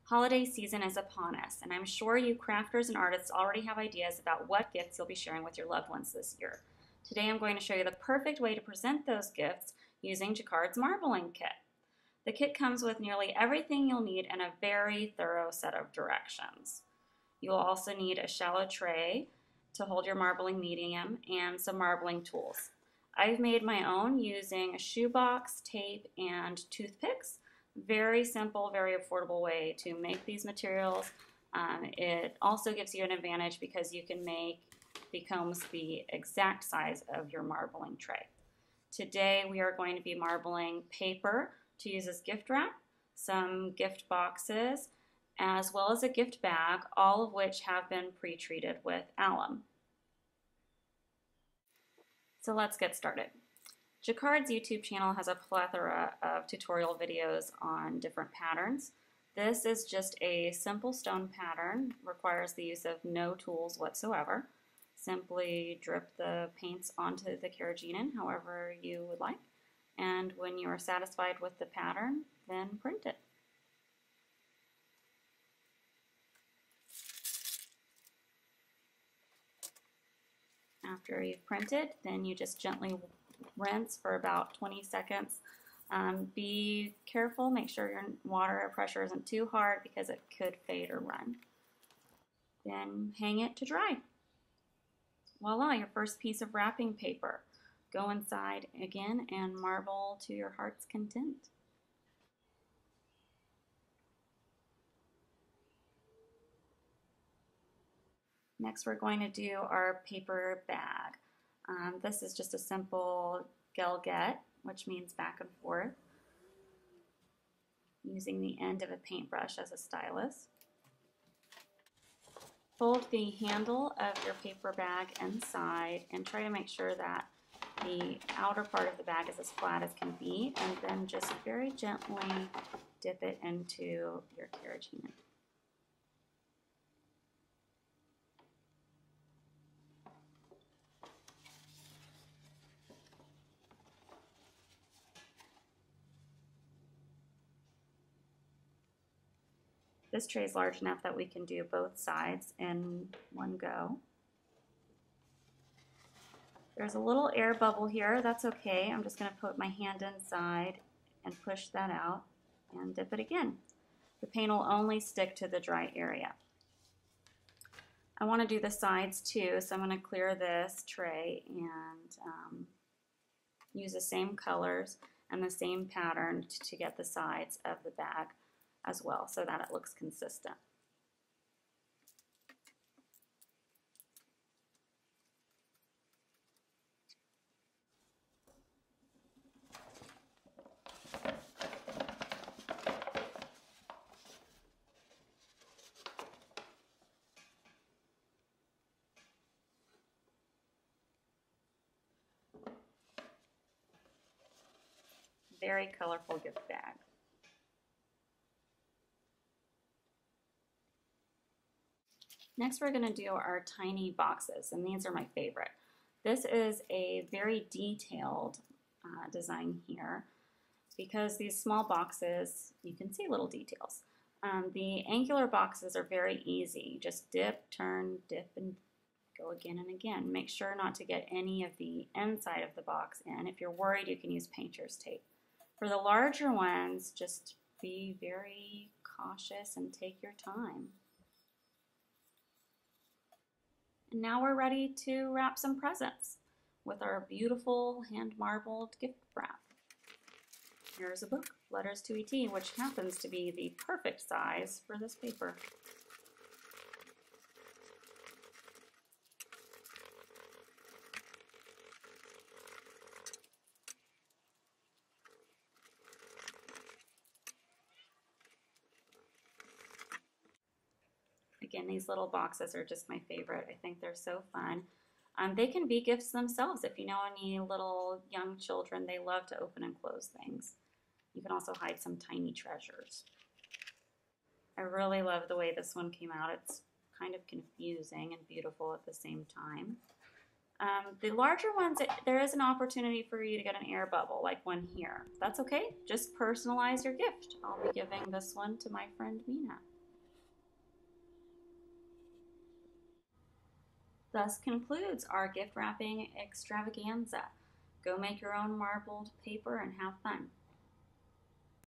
Holiday season is upon us, and I'm sure you crafters and artists already have ideas about what gifts you'll be sharing with your loved ones this year. Today I'm going to show you the perfect way to present those gifts using Jacquard's Marbling Kit. The kit comes with nearly everything you'll need and a very thorough set of directions. You'll also need a shallow tray to hold your marbling medium and some marbling tools. I've made my own using a shoebox, tape, and toothpicks. Very simple, very affordable way to make these materials. It also gives you an advantage because you can make the combs the exact size of your marbling tray. Today we are going to be marbling paper to use as gift wrap, some gift boxes, as well as a gift bag, all of which have been pre-treated with alum. So let's get started. Jacquard's YouTube channel has a plethora of tutorial videos on different patterns. This is just a simple stone pattern, requires the use of no tools whatsoever. Simply drip the paints onto the carrageenan however you would like, and when you are satisfied with the pattern, then print it. After you've printed, then you just gently rinse for about 20 seconds. Be careful, make sure your water pressure isn't too hard because it could fade or run. Then hang it to dry. Voila, your first piece of wrapping paper. Go inside again and marble to your heart's content. Next we're going to do our paper bag. This is just a simple gelget, which means back and forth, using the end of a paintbrush as a stylus. Fold the handle of your paper bag inside and try to make sure that the outer part of the bag is as flat as can be, and then just very gently dip it into your carrageenan. This tray is large enough that we can do both sides in one go. There's a little air bubble here, that's okay. I'm just going to put my hand inside and push that out and dip it again. The paint will only stick to the dry area. I want to do the sides too, so I'm going to clear this tray and use the same colors and the same pattern to get the sides of the bag as well so that it looks consistent. Very colorful gift bag. Next we're going to do our tiny boxes, and these are my favorite. This is a very detailed design here because these small boxes, you can see little details. The angular boxes are very easy. Just dip, turn, dip, and go again and again. Make sure not to get any of the inside of the box in. If you're worried, you can use painter's tape. For the larger ones, just be very cautious and take your time. And now we're ready to wrap some presents with our beautiful hand-marbled gift wrap. Here's a book, Letters to E.T., which happens to be the perfect size for this paper. Again, these little boxes are just my favorite. I think they're so fun. They can be gifts themselves. If you know any little young children, they love to open and close things. You can also hide some tiny treasures. I really love the way this one came out. It's kind of confusing and beautiful at the same time. The larger ones, there is an opportunity for you to get an air bubble, like one here. That's okay. Just personalize your gift. I'll be giving this one to my friend Mina. thus concludes our gift wrapping extravaganza. Go make your own marbled paper and have fun.